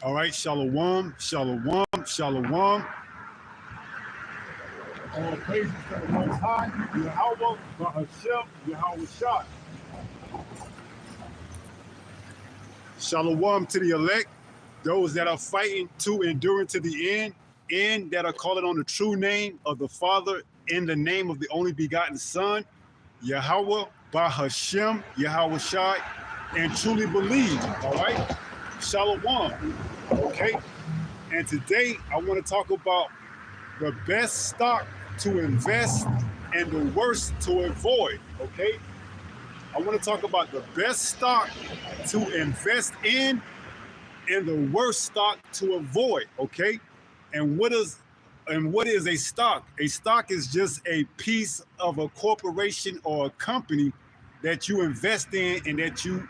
All right, shalom, shalom, shalom. All praises to the Most High, Yahweh, Bahashem, Yahweh Shah. Shalom to the elect, those that are fighting to endure to the end, and that are calling on the true name of the Father in the name of the only begotten Son, Yahweh, Bahashem, Yahweh Shai, and truly believe. All right, shalom. Okay, and today I want to talk about the best stock to invest and the worst to avoid. Okay, I want to talk about the best stock to invest in and the worst stock to avoid. Okay, and what is a stock? A stock is just a piece of a corporation or a company that you invest in and that you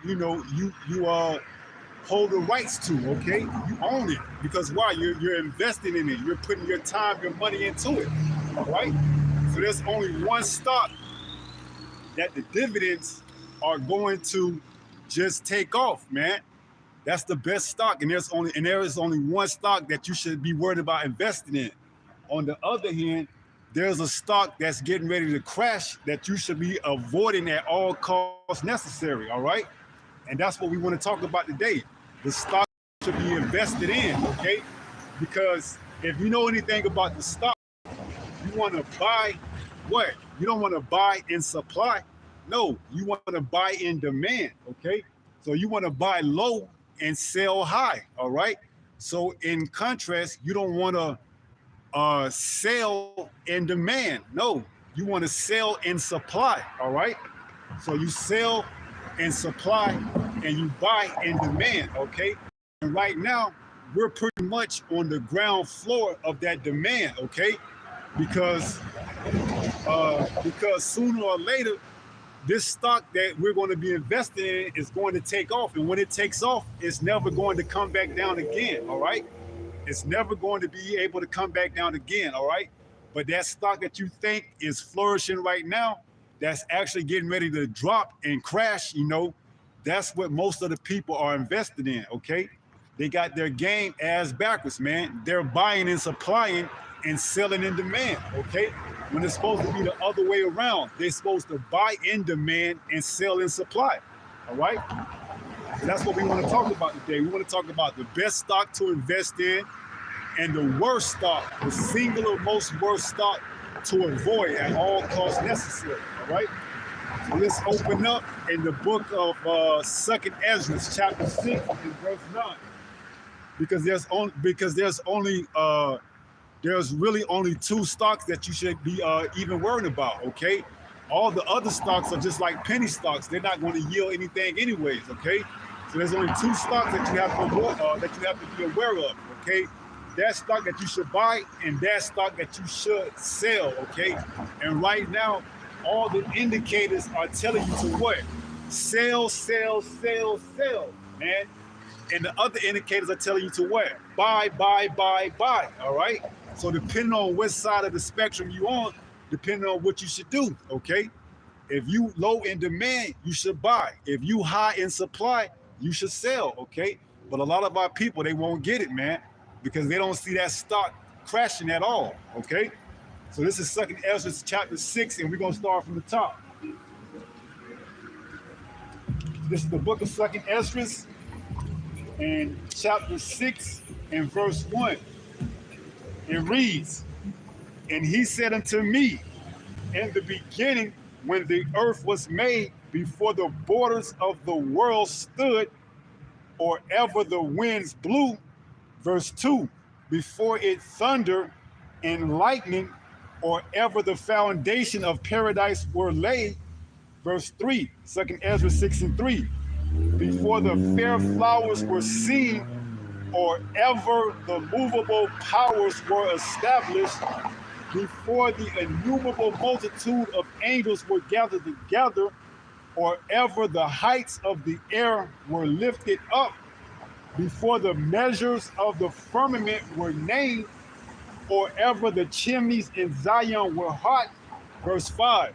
hold the rights to. Okay, you own it because why? You're investing in it. You're putting your time, your money into it. All right. So there's only one stock that the dividends are going to just take off, man. That's the best stock, and there is only one stock that you should be worried about investing in. On the other hand, there's a stock that's getting ready to crash that you should be avoiding at all costs necessary. All right, and that's what we want to talk about today. The stock should be invested in, okay? Because if you know anything about the stock, you want to buy what? You don't want to buy in supply. No, you want to buy in demand, okay? So you want to buy low and sell high, all right? So in contrast, you don't want to sell in demand. No, you want to sell in supply, all right? So you sell in supply and you buy in demand, okay? And right now, we're pretty much on the ground floor of that demand, okay? Because sooner or later, this stock that we're going to be investing in is going to take off. And when it takes off, it's never going to come back down again, all right? It's never going to be able to come back down again, all right? But that stock that you think is flourishing right now, that's actually getting ready to drop and crash, that's what most of the people are invested in, okay? They got their game ass backwards, man. They're buying and supplying and selling in demand, okay? When it's supposed to be the other way around. They're supposed to buy in demand and sell in supply, all right? So that's what we want to talk about today. We want to talk about the best stock to invest in and the worst stock, the singular most worst stock to avoid at all costs necessary, all right? So let's open up in the book of 2nd Ezra, chapter 6 and verse 9. Because there's really only two stocks that you should be even worrying about, okay? All the other stocks are just like penny stocks. They're not going to yield anything anyways, okay? So there's only two stocks that you have to be aware of, okay? That stock that you should buy and that stock that you should sell, okay? And right now, all the indicators are telling you to what? Sell, sell, sell, sell, man. And the other indicators are telling you to what? Buy, buy, buy, buy, all right? So depending on what side of the spectrum you on, depending on what you should do, okay? If you low in demand, you should buy. If you high in supply, you should sell, okay? But a lot of our people, they won't get it, man, because they don't see that stock crashing at all, okay? So this is 2nd Ezra chapter 6, and we're going to start from the top. This is the book of 2nd Ezra, and chapter 6 and verse 1. It reads, "And he said unto me, in the beginning, when the earth was made, before the borders of the world stood, or ever the winds blew," verse 2, "before it thundered and lightning, or ever the foundation of paradise were laid," verse 3, 2nd Ezra 6 and 3, "before the fair flowers were seen, or ever the movable powers were established, before the innumerable multitude of angels were gathered together, or ever the heights of the air were lifted up, before the measures of the firmament were named, or ever the chimneys in Zion were hot," verse 5,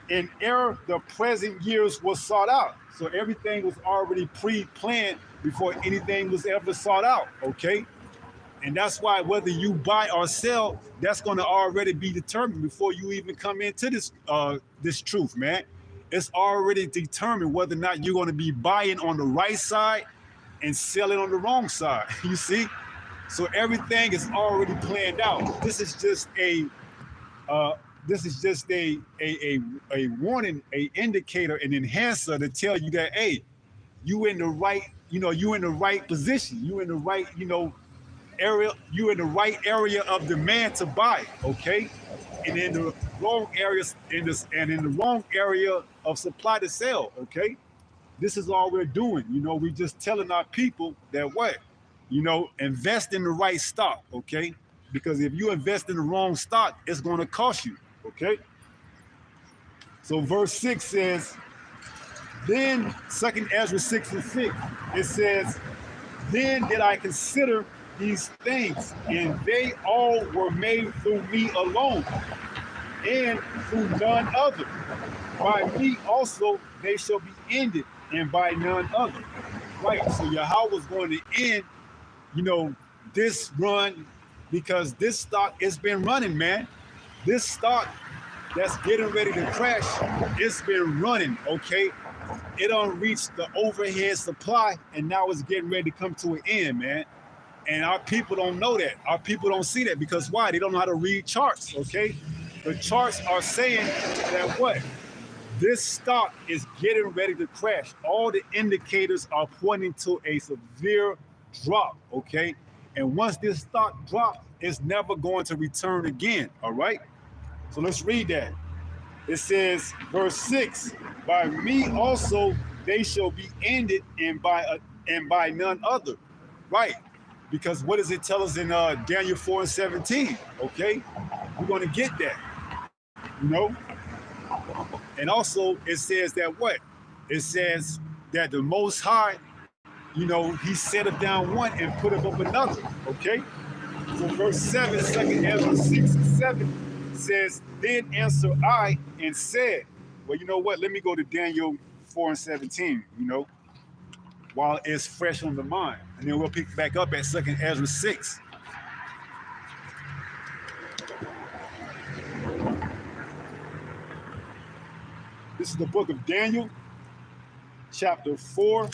"and ere the present years were sought out." So everything was already pre-planned before anything was ever sought out, okay? And that's why whether you buy or sell, that's going to already be determined before you even come into this truth, man. It's already determined whether or not you're going to be buying on the right side and selling on the wrong side. You see? So everything is already planned out. Uh, this is just a warning, a indicator, an enhancer to tell you that hey, you in the right, you in the right position, you in the right, area, you in the right area of demand to buy, okay? And in the wrong areas in the wrong area of supply to sell, okay? This is all we're doing. We just telling our people that what? Invest in the right stock, okay? Because if you invest in the wrong stock, it's going to cost you, okay? So verse 6 says, then, 2nd Ezra 6:6, it says, then did I consider these things, and they all were made through me alone, and through none other. By me also they shall be ended, and by none other. Right, so Yahweh was going to end, this run, because this stock has been running, man. This stock that's getting ready to crash, it's been running, okay? It done reached the overhead supply, and now it's getting ready to come to an end, man. And our people don't know that. Our people don't see that because why? They don't know how to read charts, okay? The charts are saying that what? This stock is getting ready to crash. All the indicators are pointing to a severe drop, okay? And once this stock drops, it's never going to return again, all right? So let's read that. It says, verse 6, by me also they shall be ended, and by none other. Right. Because what does it tell us in Daniel 4:17? Okay, we're going to get that, And also it says that what? It says that the Most High, he set up down one and put up another, okay? So verse 7, 2nd Ezra 6:7 says, then answer I and said, well, you know what? Let me go to Daniel 4:17, while it's fresh on the mind. And then we'll pick back up at 2nd Ezra 6. This is the book of Daniel, chapter 4.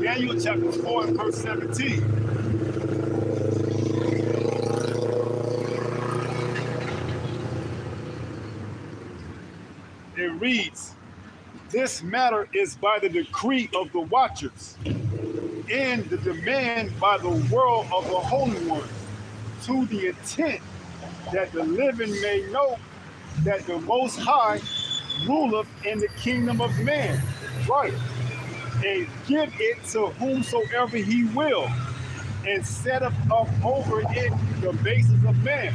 Daniel chapter 4 and verse 17. It reads, this matter is by the decree of the watchers, and the demand by the world of the holy ones, to the intent that the living may know that the Most High ruleth in the kingdom of man. Right. And give it to whomsoever he will, and set up over it the basis of man.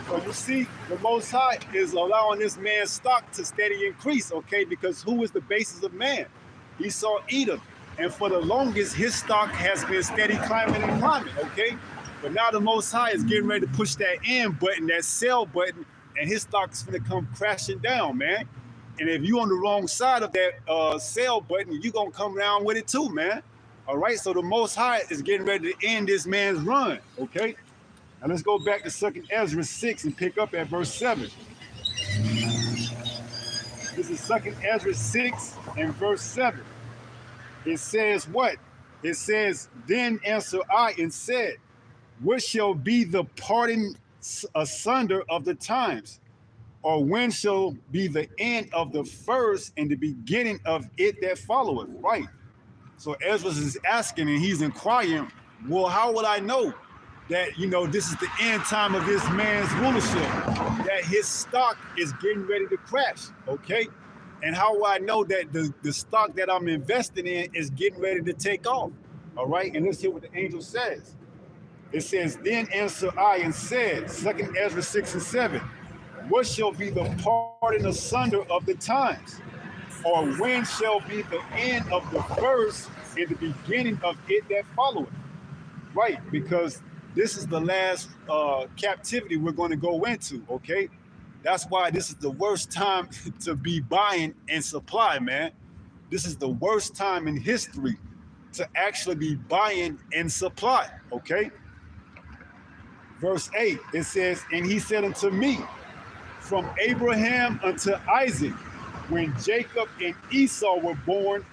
So you see, the Most High is allowing this man's stock to steady increase, okay? Because who is the basis of man? He saw Edom. And for the longest, his stock has been steady climbing and climbing, okay? But now the Most High is getting ready to push that end button, that sell button, and his stock's gonna come crashing down, man. And if you on the wrong side of that sell button, you gonna come down with it too, man. All right, so the Most High is getting ready to end this man's run, okay? Now let's go back to 2nd Ezra 6 and pick up at verse 7. This is 2nd Ezra 6 and verse 7. It says what? It says, then answer I and said, what shall be the parting asunder of the times? Or when shall be the end of the first and the beginning of it that followeth? Right. So Ezra is asking and he's inquiring, well, how would I know that, this is the end time of this man's rulership, that his stock is getting ready to crash, okay? And how will I know that the stock that I'm investing in is getting ready to take off? All right, and let's hear what the angel says. It says, then answered I and said, 2nd Ezra 6 and 7, what shall be the parting asunder of the times? Or when shall be the end of the verse and the beginning of it that followeth? Right, because this is the last captivity we're going to go into, okay? That's why this is the worst time to be buying and supply, man. This is the worst time in history to actually be buying and supply, okay? Verse 8, it says, and he said unto me, from Abraham unto Isaac, when Jacob and Esau were born,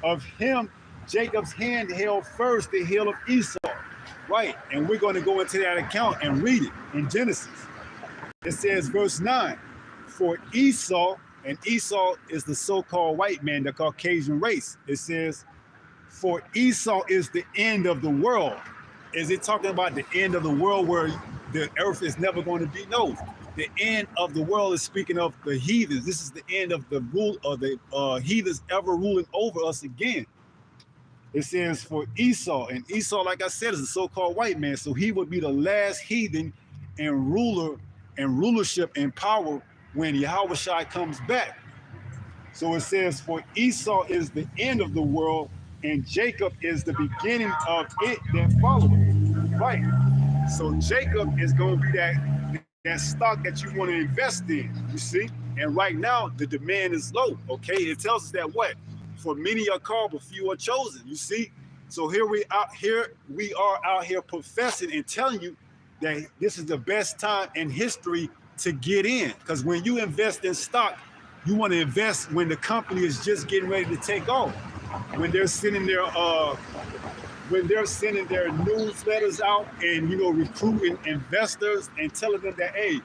of him Jacob's hand held first the heel of Esau. Right, and we're going to go into that account and read it in Genesis. It says, verse 9, for Esau, and Esau is the so-called white man, the Caucasian race. It says, for Esau is the end of the world. Is it talking about the end of the world where the earth is never going to be? No. The end of the world is speaking of the heathens. This is the end of the rule of the heathens ever ruling over us again. It says for Esau, and Esau, like I said, is a so-called white man. So he would be the last heathen and ruler and rulership and power when Yahushua comes back. So it says for Esau is the end of the world, and Jacob is the beginning of it that followed. Right. So Jacob is going to be that stock that you want to invest in, you see? And right now, the demand is low, okay? It tells us that what? For many are called, but few are chosen, you see? So here we are out here professing and telling you that this is the best time in history to get in. Because when you invest in stock, you want to invest when the company is just getting ready to take off. When they're sending their newsletters out and recruiting investors and telling them that, hey,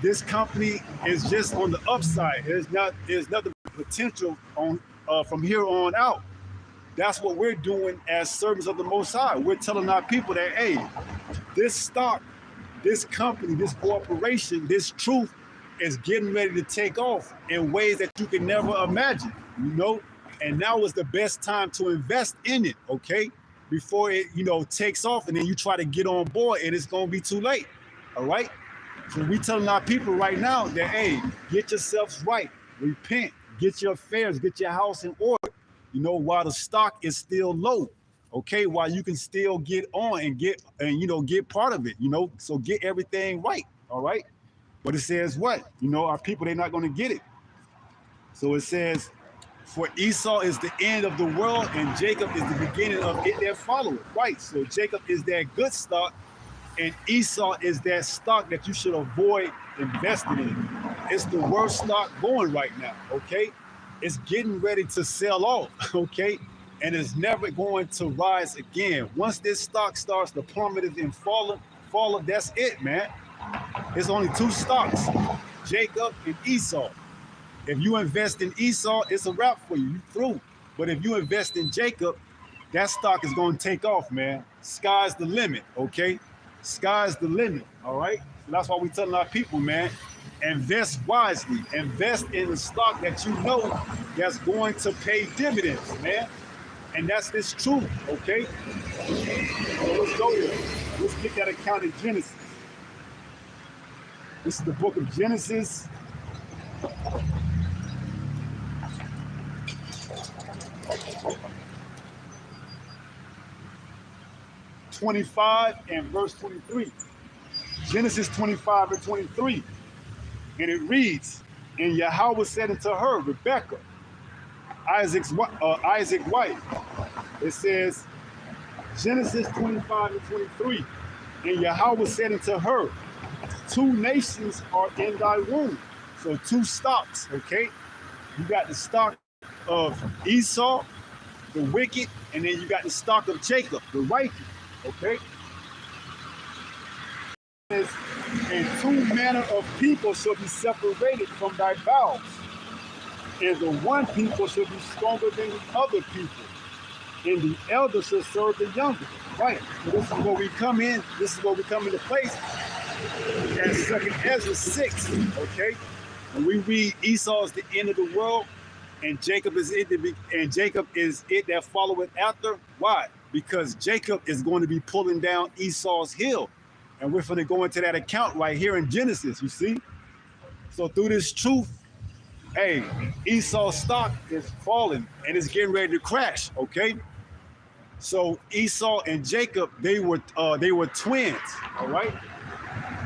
this company is just on the upside. There's nothing potential on from here on out. That's what we're doing as servants of the Most High. We're telling our people that, hey, this stock, this company, this corporation, this truth is getting ready to take off in ways that you can never imagine, And now is the best time to invest in it, okay? Before it, takes off and then you try to get on board and it's gonna be too late, all right? So we telling our people right now that, hey, get yourselves right, repent, get your affairs, get your house in order, while the stock is still low, okay? While you can still get on and get part of it, so get everything right, all right? But it says what? Our people, they're not gonna get it. So it says, for Esau is the end of the world, and Jacob is the beginning of it that followeth. Right, so Jacob is that good stock, and Esau is that stock that you should avoid investing in. It's the worst stock going right now, okay? It's getting ready to sell off, okay? And it's never going to rise again. Once this stock starts to plummet and fall, that's it, man. It's only two stocks, Jacob and Esau. If you invest in Esau, it's a wrap for you. You're through. But if you invest in Jacob, that stock is going to take off, man. Sky's the limit, okay? Sky's the limit, all right? So that's why we telling our people, man, invest wisely. Invest in the stock that you know that's going to pay dividends, man. And that's this truth, okay? So let's go there. Let's get that account in Genesis. This is the book of Genesis. '25 and verse 23. Genesis 25 and 23. And it reads, and Yahweh said unto her, Rebekah, Isaac's wife. It says, Genesis 25 and 23. And Yahweh said unto her, two nations are in thy womb. So two stocks, okay? You got the stock of Esau, the wicked, and then you got the stock of Jacob, the righteous, okay? And two manner of people shall be separated from thy bowels, and the one people shall be stronger than the other people, and the elder shall serve the younger. Right. So this is where we come in. This is where we come into place at 2nd Ezra 6. Okay. When we read Esau is the end of the world, and Jacob is it and Jacob is it that followeth after. Why? Because Jacob is going to be pulling down Esau's hill. And we're going to go into that account right here in Genesis, you see? So through this truth, hey, Esau's stock is falling and it's getting ready to crash, okay? So Esau and Jacob, they were twins, all right?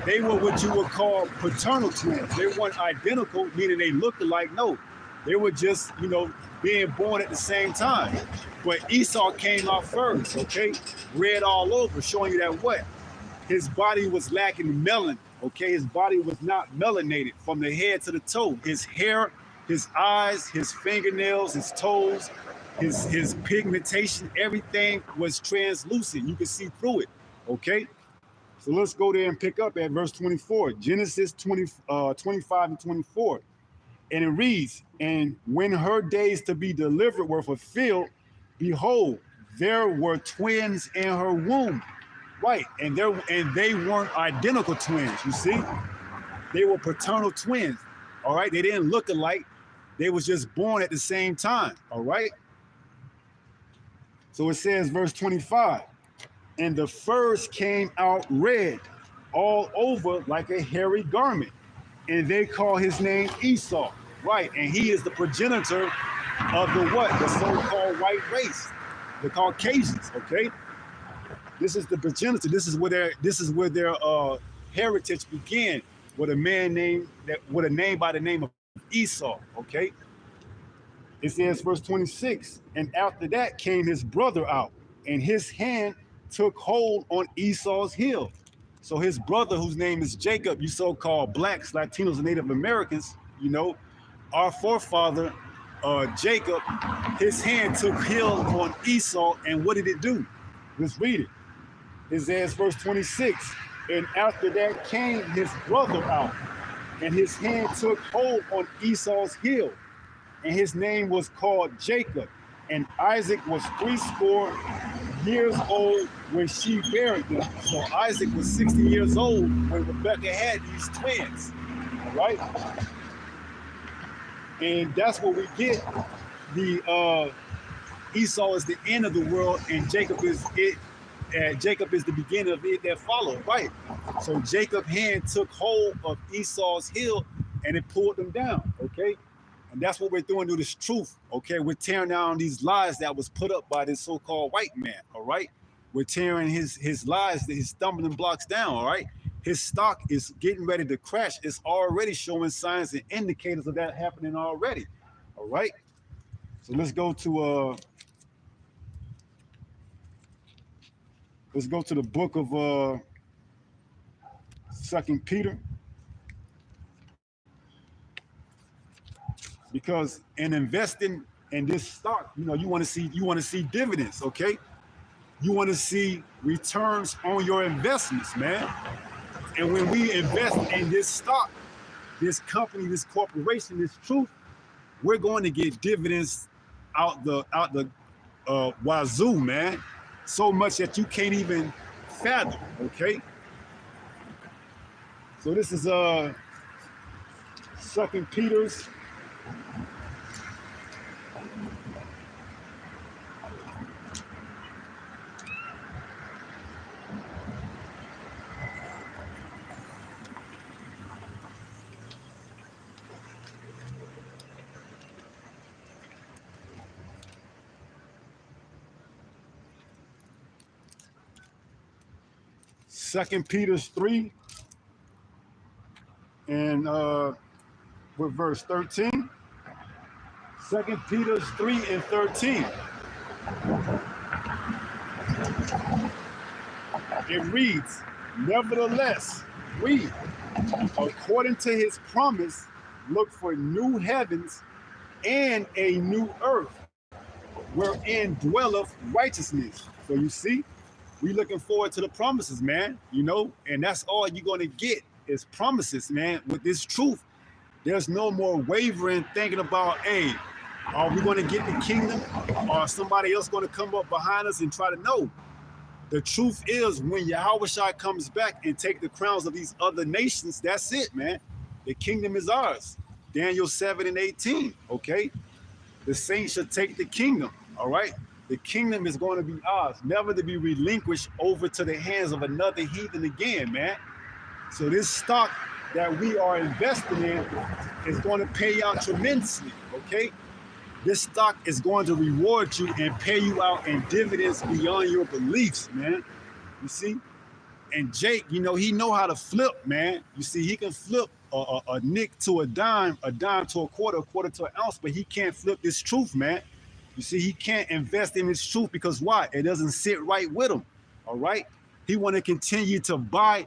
They were what you would call paternal twins. They weren't identical, meaning they looked alike. No, they were just, being born at the same time. But Esau came out first, okay? Red all over, showing you that what? His body was lacking melanin, okay? His body was not melanated from the head to the toe. His hair, his eyes, his fingernails, his toes, his pigmentation, everything was translucent. You could see through it, okay? So let's go there and pick up at verse 24, Genesis 25 and 24. And it reads, and when her days to be delivered were fulfilled, behold, there were twins in her womb. Right, and they weren't identical twins, you see? They were paternal twins, all right? They didn't look alike. They was just born at the same time, all right? So it says, verse 25, and the first came out red all over like a hairy garment, and they call his name Esau, right? And he is the progenitor of the what? The so-called white race, the Caucasians, okay? This is the progenitor. This is where their heritage began with a name by the name of Esau, okay? It says, verse 26, and after that came his brother out, and his hand took hold on Esau's heel. So his brother, whose name is Jacob, you so-called blacks, Latinos, and Native Americans, our forefather, Jacob, his hand took hold on Esau, and what did it do? Let's read it. It says, verse 26, and after that came his brother out, and his hand took hold on Esau's heel, and his name was called Jacob. And Isaac was 80 years old when she buried them. So Isaac was 60 years old when Rebekah had these twins, all right? And that's what we get. The Esau is the end of the world, and Jacob is it. Jacob is the beginning of it that followed, right? So Jacob's hand took hold of Esau's heel and it pulled them down, okay? And that's what we're doing to this truth, okay? We're tearing down these lies that was put up by this so-called white man, all right? We're tearing his lies, his stumbling blocks down, all right? His stock is getting ready to crash. It's already showing signs and indicators of that happening already, all right? So let's go to the book of 2 Peter. Because in investing in this stock, you want to see dividends, okay? You want to see returns on your investments, man. And when we invest in this stock, this company, this corporation, this truth, we're going to get dividends out the wazoo, man. So much that you can't even fathom, okay? So this is 2 Peter's 2 Peter 3 and with verse 13. 2 Peter 3 and 13. It reads, nevertheless, we, according to his promise, look for new heavens and a new earth, wherein dwelleth righteousness. So you see, we looking forward to the promises, man, and that's all you're going to get is promises, man. With this truth, there's no more wavering, thinking about, hey, are we going to get the kingdom, or somebody else going to come up behind us and try to know? The truth is, when Yahushua comes back and take the crowns of these other nations, that's it, man. The kingdom is ours. Daniel 7 and 18, okay? The saints shall take the kingdom. All right. The kingdom is going to be ours, never to be relinquished over to the hands of another heathen again, man. So this stock that we are investing in is going to pay out tremendously, okay? This stock is going to reward you and pay you out in dividends beyond your beliefs, man. You see? And Jake, you know, he know how to flip, man. You see, he can flip a nick to a dime to a quarter to an ounce, but he can't flip this truth, man. You see, he can't invest in this truth because why? It doesn't sit right with him, all right? He want to continue to buy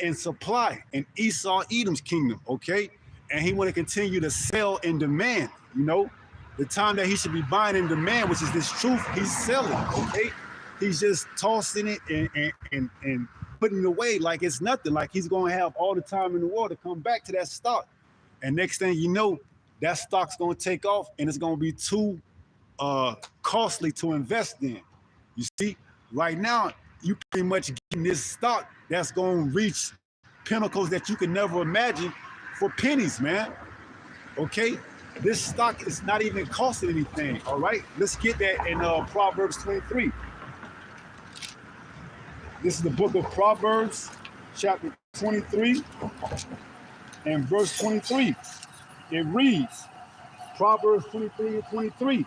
and supply in Esau, Edom's kingdom, okay? And he want to continue to sell and demand, you know? The time that he should be buying and demand, which is this truth, he's selling, okay? He's just tossing it and putting it away like it's nothing, like he's going to have all the time in the world to come back to that stock. And next thing you know, that stock's going to take off and it's going to be too costly to invest in. You see, right now, you pretty much getting this stock that's going to reach pinnacles that you can never imagine for pennies, man. Okay? This stock is not even costing anything, all right? Let's get that in Proverbs 23. This is the book of Proverbs, chapter 23, and verse 23. It reads, Proverbs 23 and 23,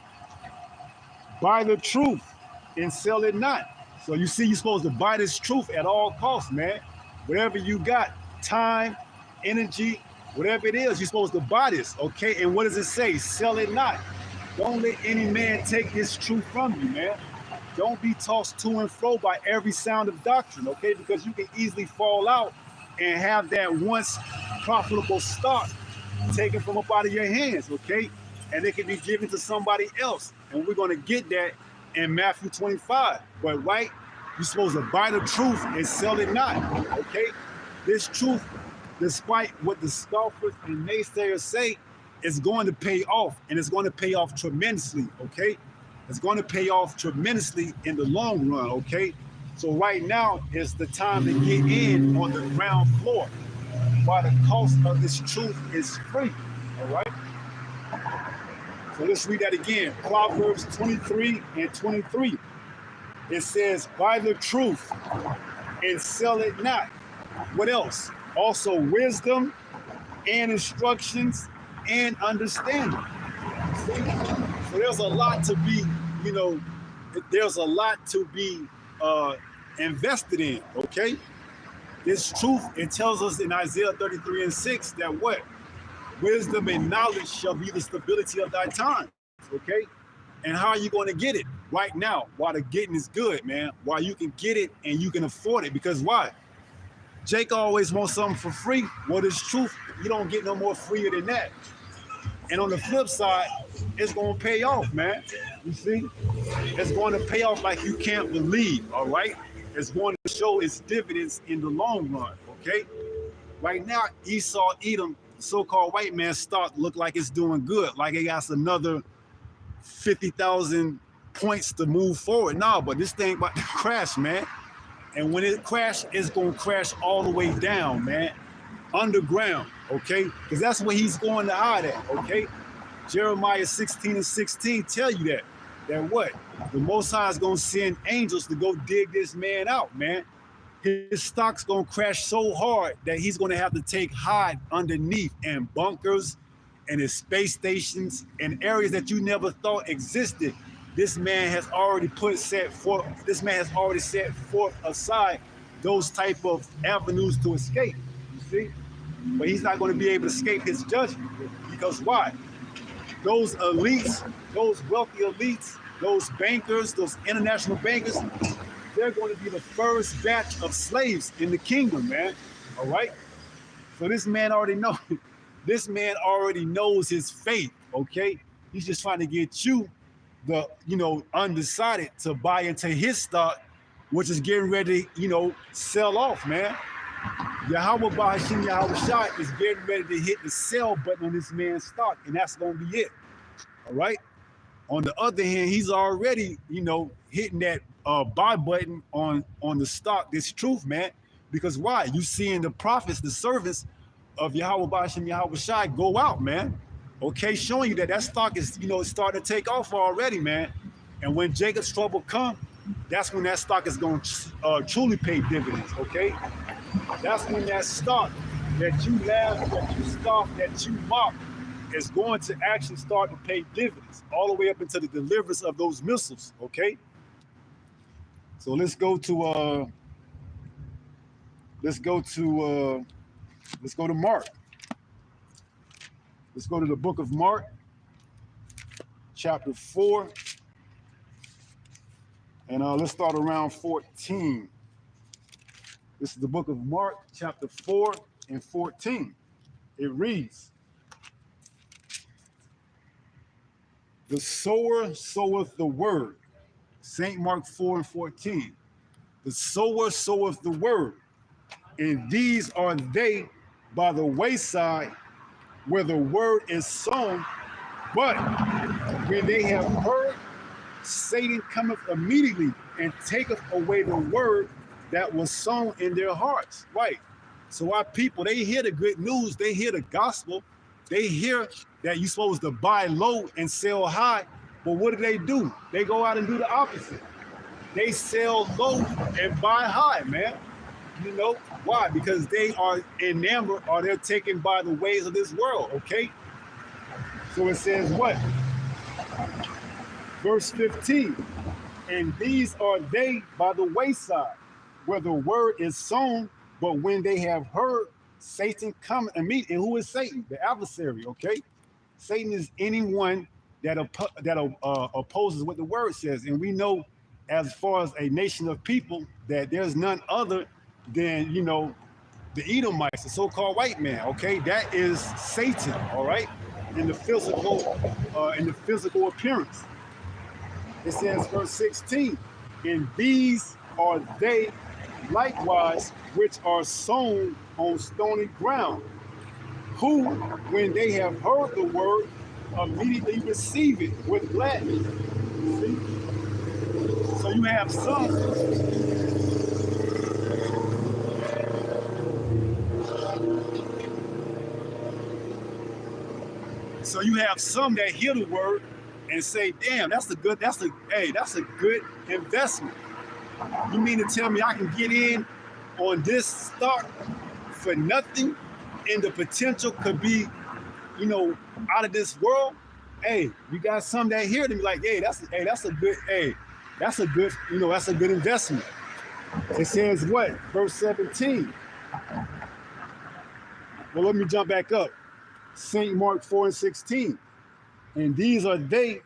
buy the truth and sell it not. So you see, you're supposed to buy this truth at all costs, man. Whatever you got, time, energy, whatever it is, you're supposed to buy this, okay? And what does it say? Sell it not. Don't let any man take this truth from you, man. Don't be tossed to and fro by every sound of doctrine, okay? Because you can easily fall out and have that once profitable stock taken from up out of your hands, okay? And it can be given to somebody else. And we're going to get that in Matthew 25. But right, you're supposed to buy the truth and sell it not, okay? This truth, despite what the scoffers and naysayers say, is going to pay off, and it's going to pay off tremendously, okay? It's going to pay off tremendously in the long run, okay? So right now is the time to get in on the ground floor while the cost of this truth is free, all right? So let's read that again. Proverbs 23 and 23. It says, buy the truth and sell it not. What else? Also wisdom and instructions and understanding. So there's a lot to be, you know, there's a lot to be invested in, okay? This truth, it tells us in Isaiah 33 and 6 that what? Wisdom and knowledge shall be the stability of thy times, okay? And how are you going to get it? Right now, while the getting is good, man. While you can get it and you can afford it. Because why? Jake always wants something for free. Well, it's truth. You don't get no more freer than that. And on the flip side, it's going to pay off, man. You see? It's going to pay off like you can't believe, all right? It's going to show its dividends in the long run, okay? Right now, Esau, Edom, so-called white man stock look like it's doing good, like it got another 50,000 points to move forward. No, but this thing about to crash, man. And when it crash, it's going to crash all the way down, man. Underground, okay? Because that's where he's going to hide at, okay? Jeremiah 16 and 16 tell you that. That what? The Most High is going to send angels to go dig this man out, man. His stock's going to crash so hard that he's going to have to take hide underneath in bunkers and his space stations and areas that you never thought existed. This man has already set forth aside those type of avenues to escape, you see? But he's not going to be able to escape his judgment. Because why? Those elites, those wealthy elites, those bankers, those international bankers, they're going to be the first batch of slaves in the kingdom, man. All right? So this man already knows. This man already knows his fate, okay? He's just trying to get you, the, undecided, to buy into his stock, which is getting ready, sell off, man. Yahweh Bahashim Yahweh Shai is getting ready to hit the sell button on this man's stock, and that's going to be it, all right? On the other hand, he's already, hitting that buy button on the stock, this truth, man. Because why? You seeing the prophets, the servants of Yahweh Bahashim Yahweh Shai go out, man. Okay, showing you that that stock is, it's starting to take off already, man. And when Jacob's trouble come, that's when that stock is going to truly pay dividends. Okay, that's when that stock that you laugh, that you scoff, that you mock is going to actually start to pay dividends all the way up into the deliverance of those missiles. Okay, so let's go to let's go to Mark. Let's go to the book of Mark, chapter 4, and let's start around 14. This is the book of Mark, chapter 4 and 14. It reads, "The sower soweth the word." St. Mark 4 and 14. "The sower soweth the word, and these are they by the wayside where the word is sown. But when they have heard, Satan cometh immediately and taketh away the word that was sown in their hearts." Right. So our people, they hear the good news, they hear the gospel, they hear that you're supposed to buy low and sell high. But what do? They go out and do the opposite. They sell low and buy high, man. Why? Because they are enamored or they're taken by the ways of this world, okay? So it says what? Verse 15, "And these are they by the wayside, where the word is sown, but when they have heard, Satan come and meet." And who is Satan? The adversary, okay? Satan is anyone that opposes what the word says. And we know, as far as a nation of people, that there's none other than, the Edomites, the so-called white man, okay? That is Satan, all right? In the physical appearance. It says, verse 16, "And these are they likewise which are sown on stony ground, who, when they have heard the word, immediately receive it with gladness." See? So you have some. So you have some that hear the word and say, "Damn, that's a good investment. You mean to tell me I can get in on this stock for nothing, and the potential could be, out of this world?" Hey, you got some that hear them like, that's a good investment. It says what? Verse 17. Well, let me jump back up. St. Mark 4 and 16. "And these are they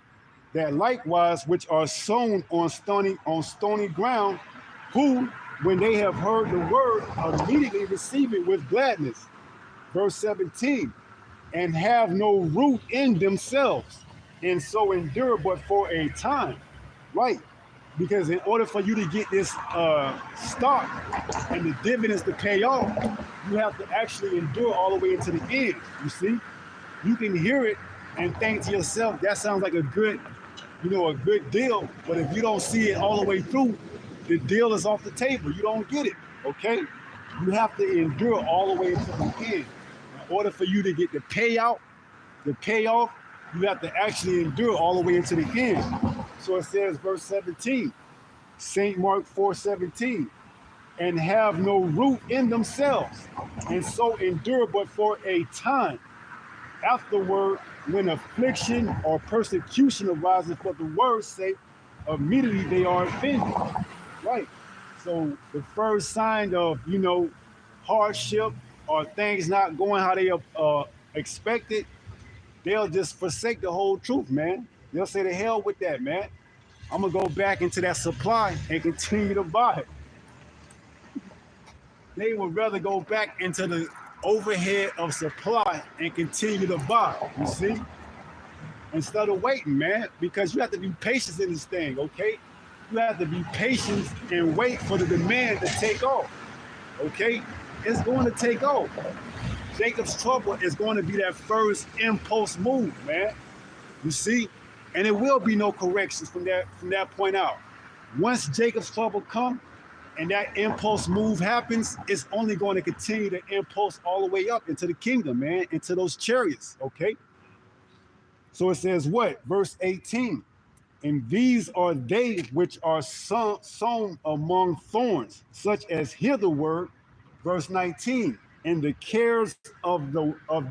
that likewise which are sown on stony ground, who, when they have heard the word, immediately receive it with gladness." Verse 17. "And have no root in themselves, and so endure but for a time." Right. Because in order for you to get this stock and the dividends to pay off, you have to actually endure all the way into the end. You see, you can hear it and think to yourself, that sounds like a good deal. But if you don't see it all the way through, the deal is off the table. You don't get it. Okay, you have to endure all the way to the end. In order for you to get the payout, the payoff, you have to actually endure all the way into the end. So it says, verse 17, St. Mark 4:17, "And have no root in themselves, and so endure but for a time. Afterward, when affliction or persecution arises for the word's sake, immediately they are offended." Right. So the first sign of, hardship or things not going how they expected, they'll just forsake the whole truth, man. They'll say, "To hell with that, man. I'm going to go back into that supply and continue to buy it." They would rather go back into the overhead of supply and continue to buy, you see? Instead of waiting, man, because you have to be patient in this thing, okay? You have to be patient and wait for the demand to take off, okay? It's going to take off. Jacob's trouble is going to be that first impulse move, man. You see? And there will be no corrections from that point out. Once Jacob's trouble come and that impulse move happens, it's only going to continue to impulse all the way up into the kingdom, man, into those chariots, okay? So it says what? Verse 18. And these are they which are sown among thorns, such as hear the word. Verse 19. And the cares of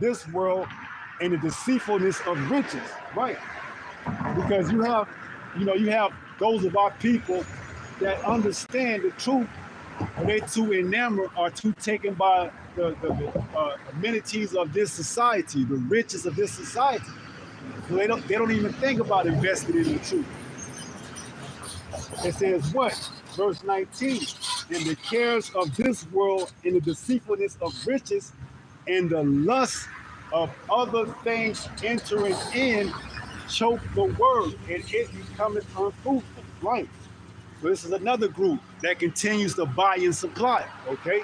this world and the deceitfulness of riches. Right. Because you have those of our people that understand the truth, but they're too enamored or too taken by the amenities of this society, the riches of this society. So they don't even think about investing in the truth. It says what? Verse 19, and the cares of this world and the deceitfulness of riches and the lust of other things entering in choke the word and it becometh unfruitful. Right. So this is another group that continues to buy and supply, okay?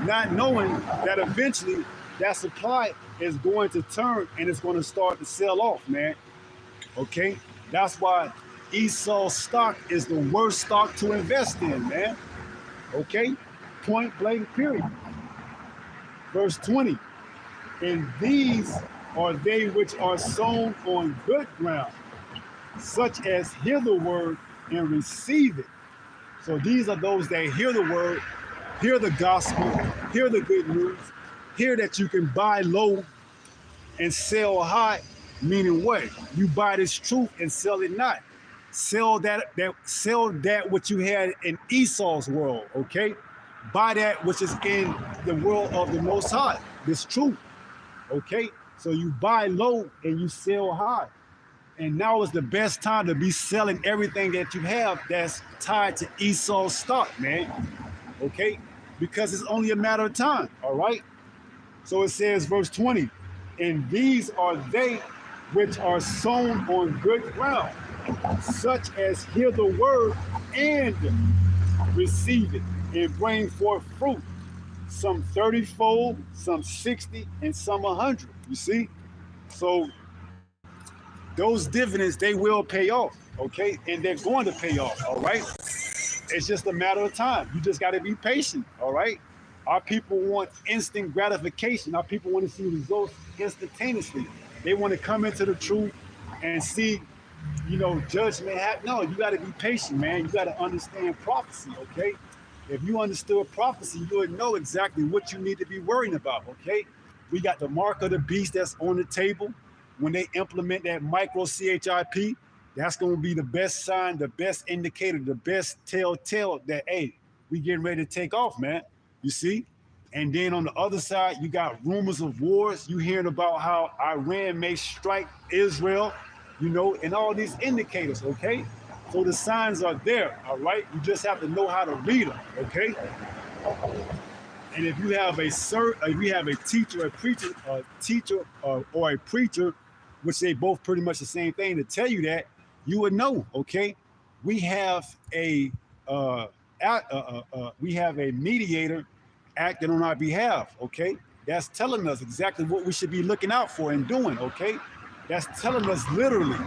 Not knowing that eventually that supply is going to turn and it's going to start to sell off, man. Okay? That's why Esau stock is the worst stock to invest in, man. Okay? Point blank, period. Verse 20. And these are they which are sown on good ground, such as hear the word and receive it. So these are those that hear the word, hear the gospel, hear the good news, hear that you can buy low and sell high, meaning what? You buy this truth and sell it not. Sell that which you had in Esau's world, okay? Buy that which is in the world of the Most High, this truth, okay? So you buy low and you sell high. And now is the best time to be selling everything that you have that's tied to Esau's stock, man. Okay? Because it's only a matter of time, all right? So it says, verse 20, and these are they which are sown on good ground, such as hear the word and receive it and bring forth fruit, some 30-fold, some 60, and some 100. You see? So those dividends, they will pay off, okay? And they're going to pay off, all right? It's just a matter of time. You just got to be patient, all right? Our people want instant gratification. Our people want to see results instantaneously. They want to come into the truth and see, judgment happen. No, you got to be patient, man. You got to understand prophecy, okay? If you understood prophecy, you would know exactly what you need to be worrying about, okay? We got the mark of the beast that's on the table. When they implement that micro CHIP, that's going to be the best sign, the best indicator, the best telltale that, hey, we getting ready to take off, man. You see? And then on the other side, you got rumors of wars. You hearing about how Iran may strike Israel, and all these indicators, okay? So the signs are there, all right? You just have to know how to read them, okay? And if you have a teacher, or a preacher, which they both pretty much the same thing, to tell you that, you would know, okay? We have a mediator acting on our behalf, okay? That's telling us exactly what we should be looking out for and doing, okay? That's telling us literally,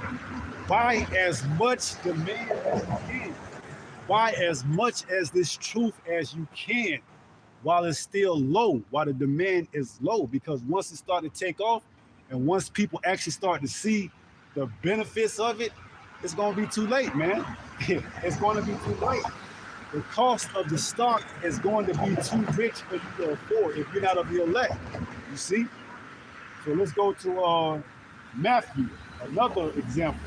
buy as much demand as you can. Buy as much as this truth as you can while it's still low, while the demand is low. Because once it starts to take off, and once people actually start to see the benefits of it, it's going to be too late, man. It's going to be too late. The cost of the stock is going to be too rich for you to afford if you're not of the elect. You see? So let's go to Matthew, another example,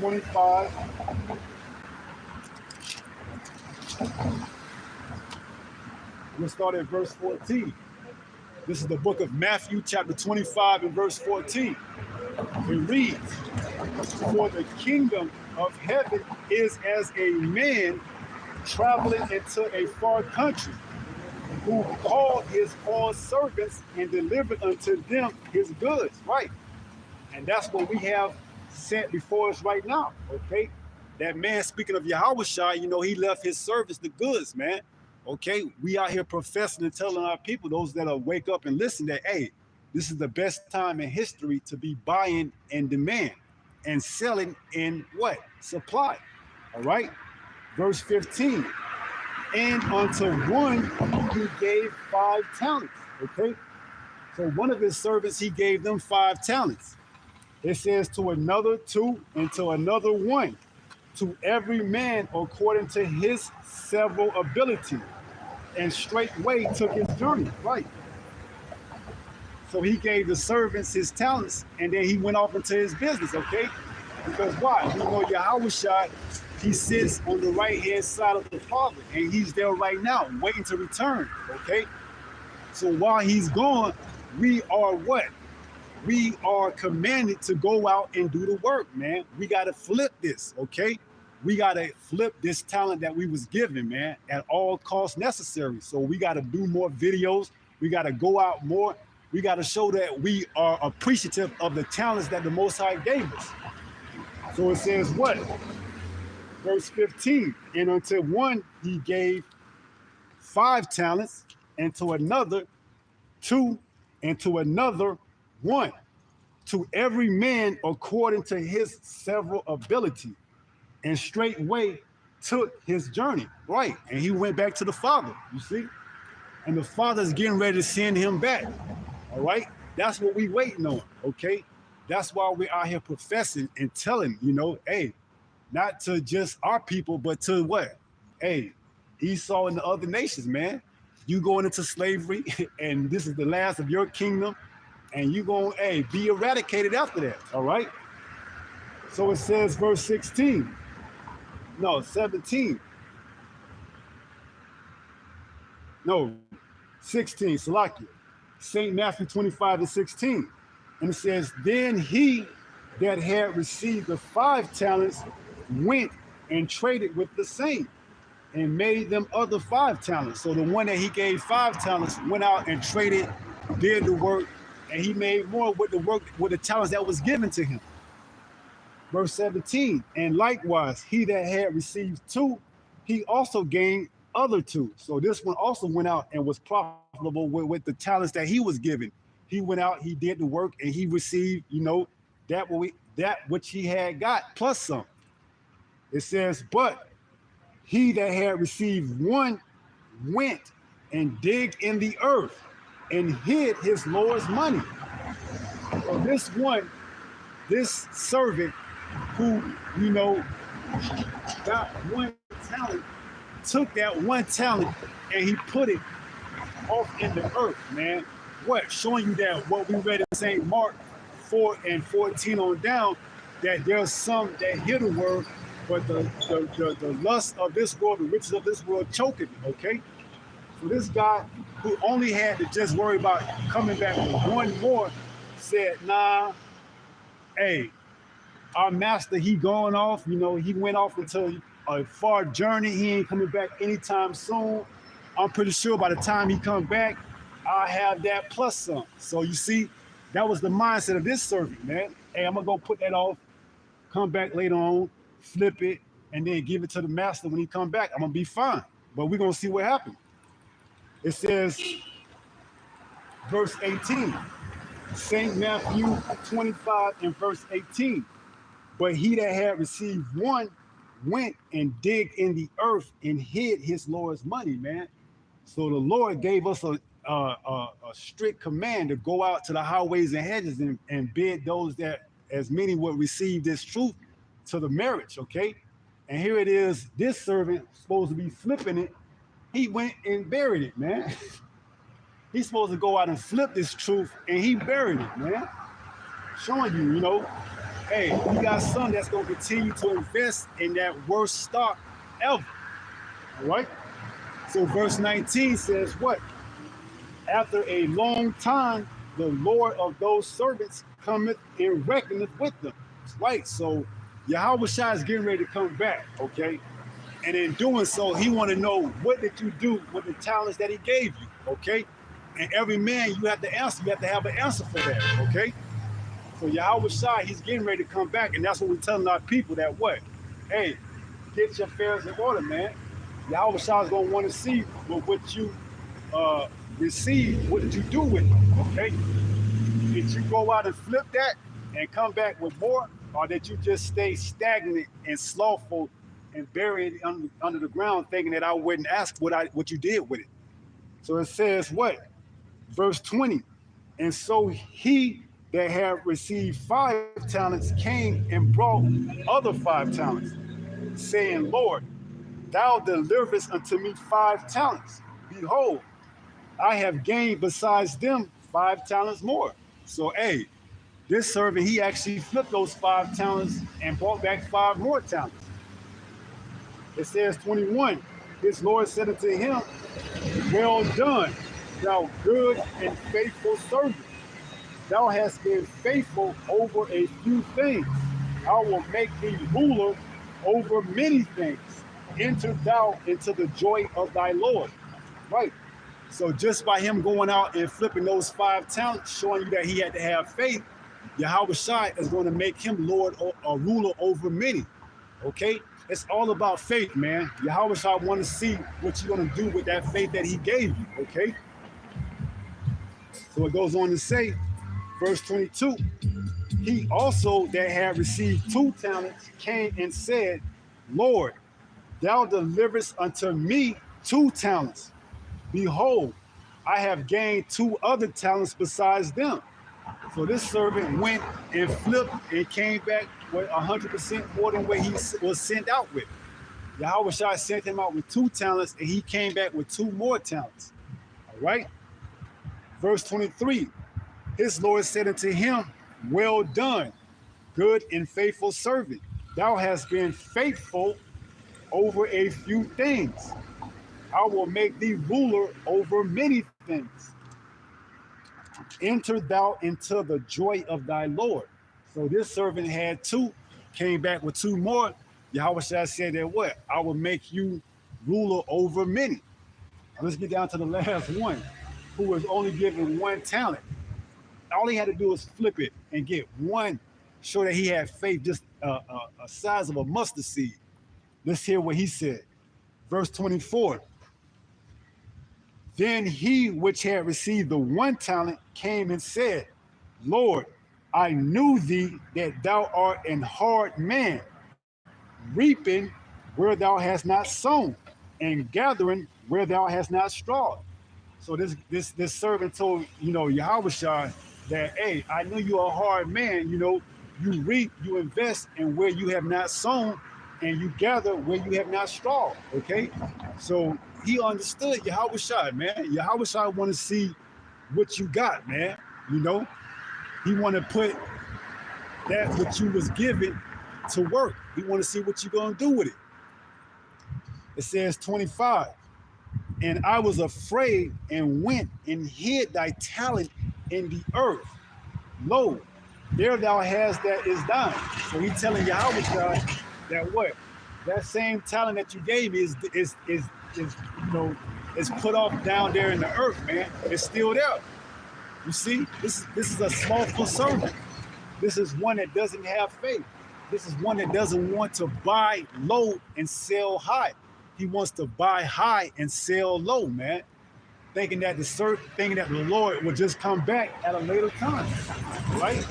25. We'll start at verse 14. This is the book of Matthew, chapter 25, and verse 14. It reads, for the kingdom of heaven is as a man traveling into a far country, who called his own servants and delivered unto them his goods, right? And that's what we have set before us right now, okay? That man, speaking of Yahushua, he left his servants the goods, man. Okay, we out here professing and telling our people, those that wake up and listen, that, hey, this is the best time in history to be buying in demand and selling in what? Supply, all right? Verse 15, and unto one he gave 5 talents, okay? So one of his servants, he gave them 5 talents. It says to another two, and to another one, to every man according to his several ability, and straightway took his journey. Right. So he gave the servants his talents, and then he went off into his business. Okay. Because why? You know, Yahushua, he sits on the right hand side of the Father, and he's there right now, waiting to return. Okay. So while he's gone, we are what? We are commanded to go out and do the work, man. We got to flip this, okay? We got to flip this talent that we was given, man, at all costs necessary. So we got to do more videos. We got to go out more. We got to show that we are appreciative of the talents that the Most High gave us. So it says what? Verse 15, and unto one he gave 5 talents, and to another 2, and to another 1, to every man according to his several ability, and straightway took his journey. Right. And he went back to the Father, you see? And the Father's getting ready to send him back. All right. That's what we waiting on. Okay. That's why we're out here professing and telling, you know, hey, not to just our people, but to what? Hey, Esau and the other nations, man. You going into slavery, and this is the last of your kingdom, and you going to be eradicated after that. All right. So it says, verse 16. No, 17. No, 16. Salakia. St. Matthew 25 and 16. And it says, then he that had received the 5 talents went and traded with the same, and made them other 5 talents. So the one that he gave 5 talents went out and traded, did the work, and he made more with the work, with the talents that was given to him. Verse 17, and likewise, he that had received 2, he also gained other 2. So this one also went out and was profitable with the talents that he was given. He went out, he did the work, and he received, you know, that which he had got, plus some. It says, but he that had received 1 went and digged in the earth and hid his Lord's money. So this one, this servant who, you know, got 1 talent, took that 1 talent and he put it off in the earth, man. What? Showing you that what we read in St. Mark 4 and 14 on down, that there's some that hear the word, but the lust of this world, the riches of this world choking it, okay? So this guy who only had to just worry about coming back with 1 more said, nah, hey, our master, he going off, you know, he went off into a far journey. He ain't coming back anytime soon. I'm pretty sure by the time he come back, I'll have that plus some. So you see, that was the mindset of this servant, man. Hey, I'm gonna go put that off, come back later on, flip it, and then give it to the master when he come back. I'm gonna be fine. But we're gonna see what happens. It says, verse 18, St. Matthew 25 and verse 18. But he that had received 1 went and digged in the earth and hid his Lord's money, man. So the Lord gave us a strict command to go out to the highways and hedges and bid those that, as many would receive this truth, to the marriage, okay? And here it is, this servant supposed to be flipping it. He went and buried it, man. He's supposed to go out and flip this truth, and he buried it, man. Showing you, you know, hey, we got some that's going to continue to invest in that worst stock ever, all right? So verse 19 says what? After a long time, the Lord of those servants cometh and reckoneth with them. Right, so Yahushua is getting ready to come back, okay? And in doing so, he want to know, what did you do with the talents that he gave you, okay? And every man, you have to answer. You have to have an answer for that, okay? So Yahushua, he's getting ready to come back, and that's what we're telling our people, that what? Hey, get your affairs in order, man. Yahushua is going to want to see what you receive. What did you do with it, okay? Did you go out and flip that and come back with more, or did you just stay stagnant and slothful and bury it under the ground, thinking that I wouldn't ask what you did with it? So it says what? Verse 20. And so he that had received 5 talents came and brought other 5 talents, saying, Lord, thou deliverest unto me 5 talents. Behold, I have gained besides them 5 talents more. So, hey, this servant, he actually flipped those 5 talents and brought back 5 more talents. It says 21, his Lord said unto him, well done, thou good and faithful servant. Thou hast been faithful over a few things. I will make thee ruler over many things. Enter thou into the joy of thy Lord. Right. So just by him going out and flipping those 5 talents, showing you that he had to have faith, Yahweh Shai is going to make him Lord or a ruler over many. Okay? It's all about faith, man. Yahweh Shai want to see what you're going to do with that faith that he gave you. Okay? So it goes on to say, verse 22, he also that had received 2 talents came and said, Lord, thou deliverest unto me 2 talents. Behold, I have gained 2 other talents besides them. So this servant went and flipped and came back with 100% more than what he was sent out with. Yahweh Shai sent him out with 2 talents and he came back with 2 more talents. All right? Verse 23, his Lord said unto him, well done, good and faithful servant. Thou hast been faithful over a few things. I will make thee ruler over many things. Enter thou into the joy of thy Lord. So this servant had 2, came back with 2 more. Yahweh Shai said that what? I will make you ruler over many. Now let's get down to the last one, who was only given 1 talent. All he had to do was flip it and get one, show that he had faith, just a size of a mustard seed. Let's hear what he said. Verse 24. Then he which had received the 1 talent came and said, Lord, I knew thee that thou art an hard man, reaping where thou hast not sown, and gathering where thou hast not strawed. So this servant told, Yahweh Shai that, hey, I knew you're a hard man, you reap, you invest in where you have not sown, and you gather where you have not strawed. Okay? So he understood Yahweh Shai, man. Yahweh Shai want to see what you got, man. He want to put that what you was given to work. He want to see what you're going to do with it. It says 25, and I was afraid and went and hid thy talent in the earth. Lo, there thou hast that is thine. So he telling Yahweh Shai that what? That same talent that you gave me is put off down there in the earth, man. It's still there. You see, this is a slothful servant. This is one that doesn't have faith. This is one that doesn't want to buy low and sell high. He wants to buy high and sell low, man. Thinking that the Lord will just come back at a later time, right?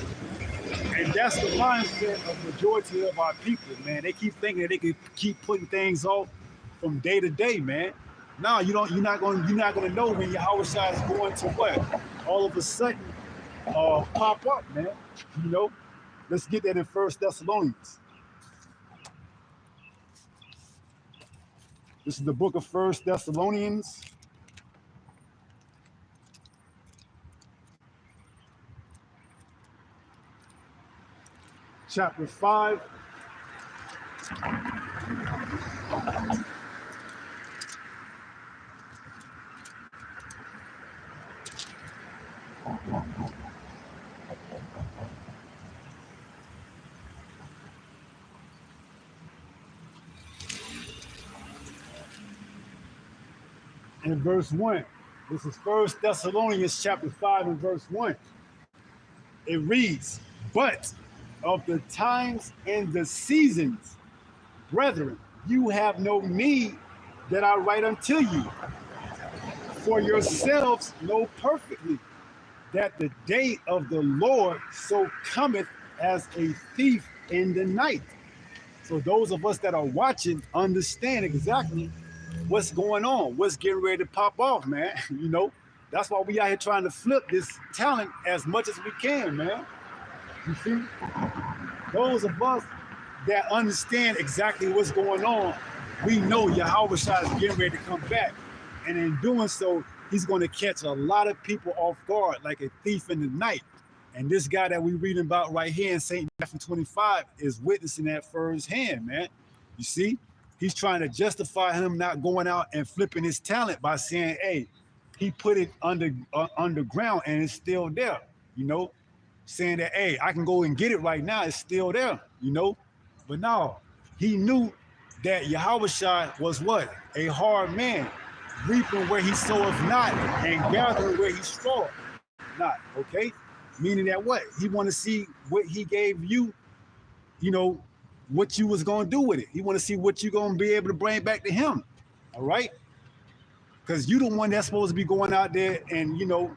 And that's the mindset of the majority of our people, man. They keep thinking that they can keep putting things off from day to day, man. No, you're not gonna know when Yahweh Shai is going to what? All of a sudden pop up, man. Let's get that in 1 Thessalonians. This is the book of 1 Thessalonians. Chapter 5. In verse 1. This is 1 Thessalonians chapter 5 and verse 1. It reads, but of the times and the seasons, brethren, you have no need that I write unto you. For yourselves know perfectly that the day of the Lord so cometh as a thief in the night. So those of us that are watching understand exactly what's going on, what's getting ready to pop off, man. That's why we out here trying to flip this talent as much as we can, man. You see? Those of us that understand exactly what's going on, we know Yahweh Shai is getting ready to come back. And in doing so, he's going to catch a lot of people off guard like a thief in the night. And this guy that we're reading about right here in St. Matthew 25 is witnessing that firsthand, man. You see? He's trying to justify him not going out and flipping his talent by saying, hey, he put it underground and it's still there, you know? Saying that, hey, I can go and get it right now, it's still there, you know? But no, he knew that Yahweh Shai was what? A hard man, reaping where he soweth not and gathering where he straweth not, okay? Meaning that what? He want to see what he gave you, you know, what you was going to do with it. He want to see what you're going to be able to bring back to him, all right? Because you the one that's supposed to be going out there and, you know,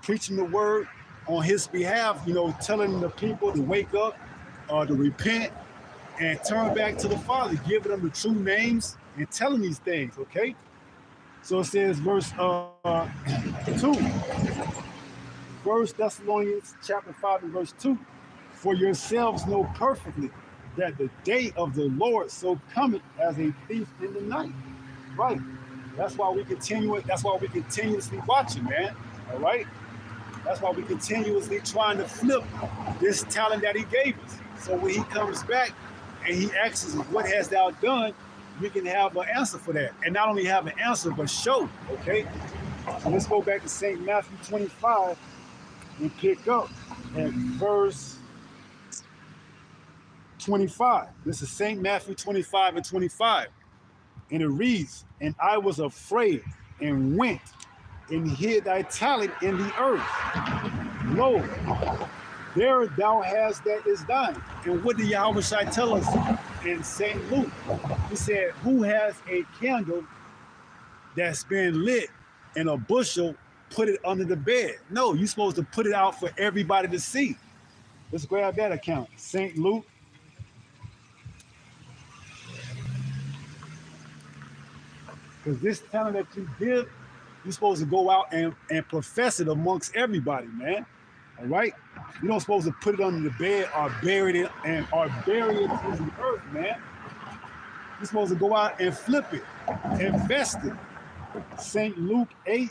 preaching the word on his behalf, you know, telling the people to wake up, to repent, and turn back to the Father, giving them the true names and telling these things, okay? So it says, verse 2, 1 Thessalonians chapter 5 and verse 2, for yourselves know perfectly that the day of the Lord so cometh as a thief in the night. Right. That's why we continuously watching, man. All right. That's why we continuously trying to flip this talent that he gave us. So when he comes back and he asks us, what hast thou done? We can have an answer for that. And not only have an answer, but show, okay? So let's go back to St. Matthew 25 and pick up at verse 25. This is St. Matthew 25 and 25. And it reads, and I was afraid and went and hid thy talent in the earth. Lo, there thou hast that is thine. And what did Yahweh Shai tell us in St. Luke? He said, who has a candle that's been lit in a bushel, put it under the bed? No, you're supposed to put it out for everybody to see. Let's grab that account. St. Luke. Because this talent that you give, you're supposed to go out and profess it amongst everybody, man. All right? You don't supposed to put it under the bed or bury it in the earth, man. You're supposed to go out and flip it, invest it. St. Luke 8.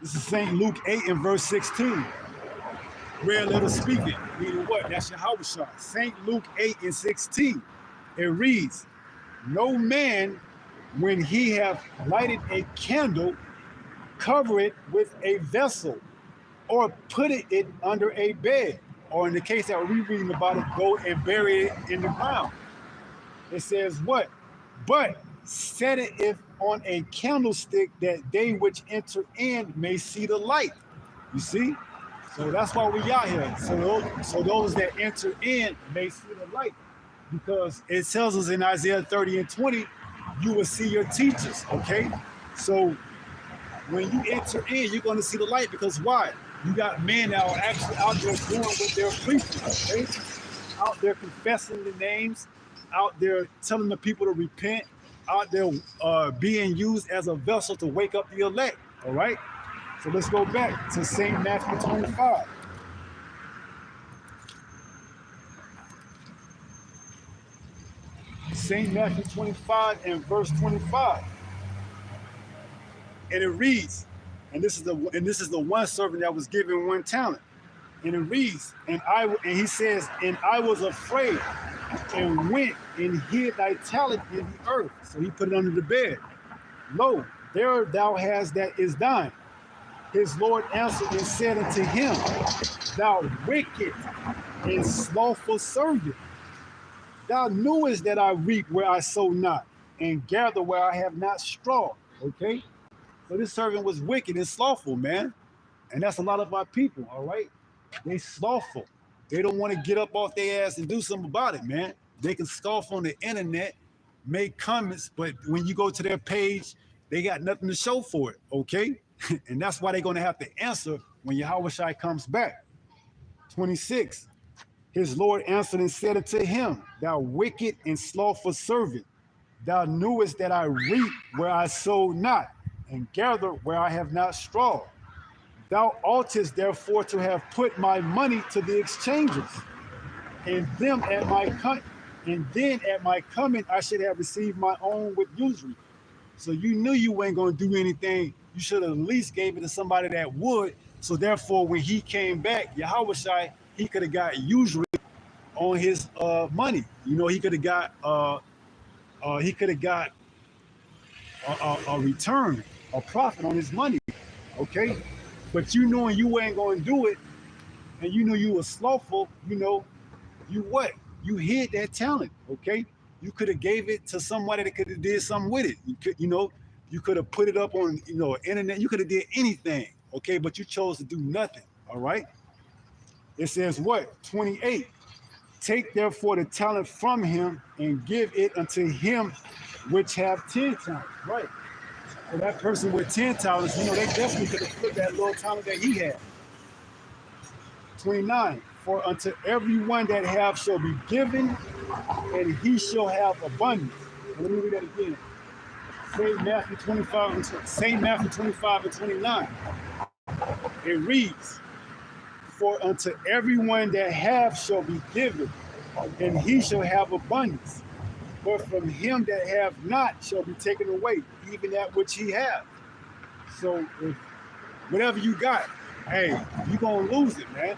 This is St. Luke 8 and verse 16. Red letter speaking, meaning what? That's Yahweh Shai. St. Luke 8 and 16. It reads, no man, when he hath lighted a candle, cover it with a vessel, or put it under a bed, or in the case that we're reading about it, go and bury it in the ground. It says what? But set it on a candlestick, that they which enter in may see the light. You see? So that's why we out here. So those that enter in may see the light. Because it tells us in Isaiah 30 and 20, you will see your teachers, okay? So when you enter in, you're going to see the light, because why? You got men that are actually out there doing what they're preaching, okay? Out there confessing the names, out there telling the people to repent, out there being used as a vessel to wake up the elect, all right? So let's go back to St. Matthew 25. St. Matthew 25 and verse 25. And it reads, and this is the one servant that was given one talent. And it reads, and he says, and I was afraid and went and hid thy talent in the earth. So he put it under the bed. Lo, there thou hast that is thine. His Lord answered and said unto him, thou wicked and slothful servant, thou knewest that I reap where I sow not, and gather where I have not straw. Okay? So this servant was wicked and slothful, man. And that's a lot of our people, all right? They slothful. They don't want to get up off their ass and do something about it, man. They can scoff on the internet, make comments, but when you go to their page, they got nothing to show for it, okay? And that's why they're going to have to answer when Yahushua comes back. 26. His Lord answered and said unto him, thou wicked and slothful servant, thou knewest that I reap where I sowed not, and gather where I have not strawed. Thou oughtest therefore to have put my money to the exchangers, and them at my and then at my coming I should have received my own with usury. So you knew you weren't going to do anything. You should have at least gave it to somebody that would. So therefore, when he came back, Yahushua, he could have got usury on his money. You know, he could have got a return, a profit on his money. Okay, but you knowing you ain't going to do it, and you knew you were slothful. You know, you what? You hid that talent. Okay, you could have gave it to somebody that could have did something with it. You could have put it up on internet. You could have did anything. Okay, but you chose to do nothing. All right. It says what? 28. Take therefore the talent from him and give it unto him which have 10 talents. Right. So that person with 10 talents, they definitely could have flipped that little talent that he had. 29. For unto everyone that have shall be given, and he shall have abundance. And let me read that again. St. Matthew 25 and 29. It reads, for unto everyone that have shall be given, and he shall have abundance. But from him that have not shall be taken away, even that which he have. So if whatever you got, hey, you're going to lose it, man.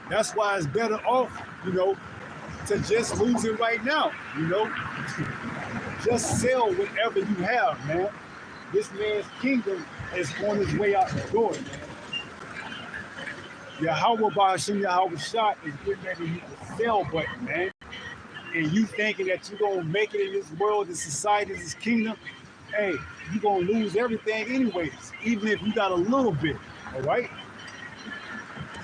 That's why it's better off, to just lose it right now, Just sell whatever you have, man. This man's kingdom is on his way out the door, man. Yahweh Ba'ashim Yahweh Shah is getting ready to hit the sell button, man. And you thinking that you're going to make it in this world, this society, this kingdom, hey, you're going to lose everything anyways, even if you got a little bit, all right?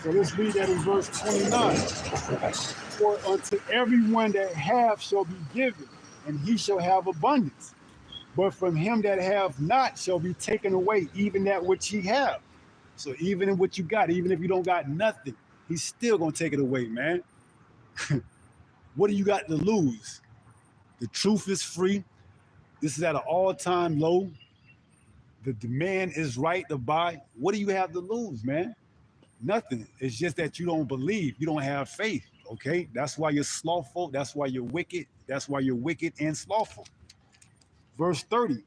So let's read that in verse 29. For unto everyone that have shall be given, and he shall have abundance. But from him that have not shall be taken away, even that which he have. So even in what you got, even if you don't got nothing, he's still going to take it away, man. What do you got to lose? The truth is free. This is at an all-time low. The demand is right to buy. What do you have to lose, man? Nothing. It's just that you don't believe. You don't have faith, okay? That's why you're slothful. That's why you're wicked. That's why you're wicked and slothful. Verse 30.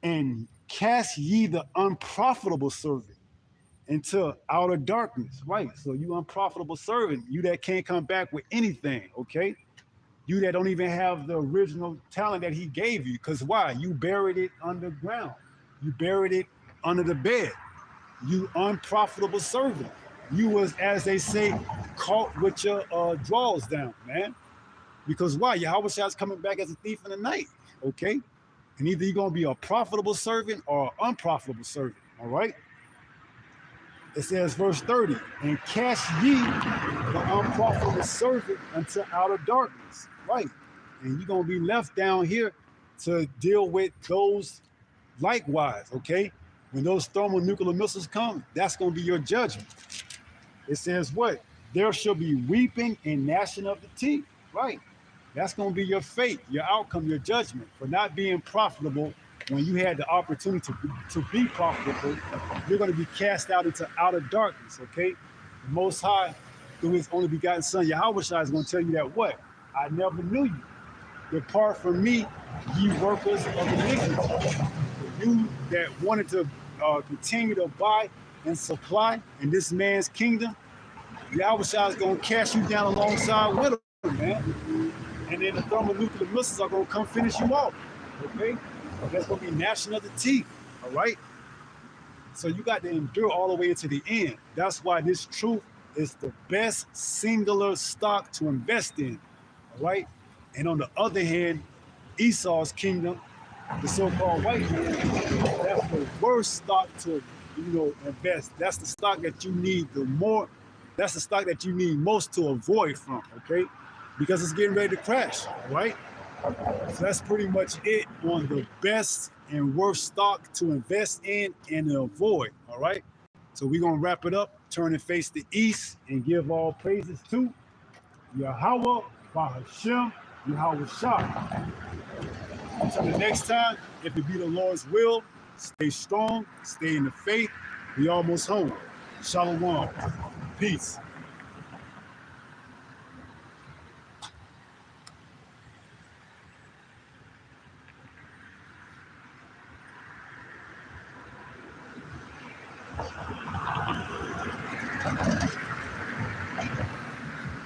And cast ye the unprofitable servant into outer darkness. Right. So you unprofitable servant, you that can't come back with anything, okay? You that don't even have the original talent that he gave you. Because why? You buried it underground. You buried it under the bed. You unprofitable servant. You was, as they say, caught with your drawers down, man. Because why? Yahushua is coming back as a thief in the night, okay? And either you're going to be a profitable servant or an unprofitable servant, all right? It says, verse 30, and cast ye the unprofitable servant into outer darkness. Right. And you're going to be left down here to deal with those likewise, okay? When those thermonuclear missiles come, that's going to be your judgment. It says what? There shall be weeping and gnashing of the teeth. Right. That's going to be your fate, your outcome, your judgment for not being profitable. When you had the opportunity to be profitable, you're going to be cast out into outer darkness, okay? The Most High, through his only begotten Son, Yahushua, is going to tell you that what? I never knew you. Depart from me, ye workers of iniquity. You that wanted to continue to buy and supply in this man's kingdom, Yahushua is going to cast you down alongside with him, man. And then the thermonuclear missiles are going to come finish you off, okay? That's going to be gnashing of the teeth, all right? So you got to endure all the way into the end. That's why this truth is the best singular stock to invest in, all right? And on the other hand, Esau's kingdom, the so-called white man, that's the worst stock to, invest. That's the stock that you need that's the stock that you need most to avoid from, okay? Because it's getting ready to crash, all right? So that's pretty much it on the best and worst stock to invest in and to avoid, all right? So we're going to wrap it up, turn and face the east, and give all praises to Yahweh, Bahashem, Yahweh Shah. Until the next time, if it be the Lord's will, stay strong, stay in the faith. We almost home. Shalom. Peace.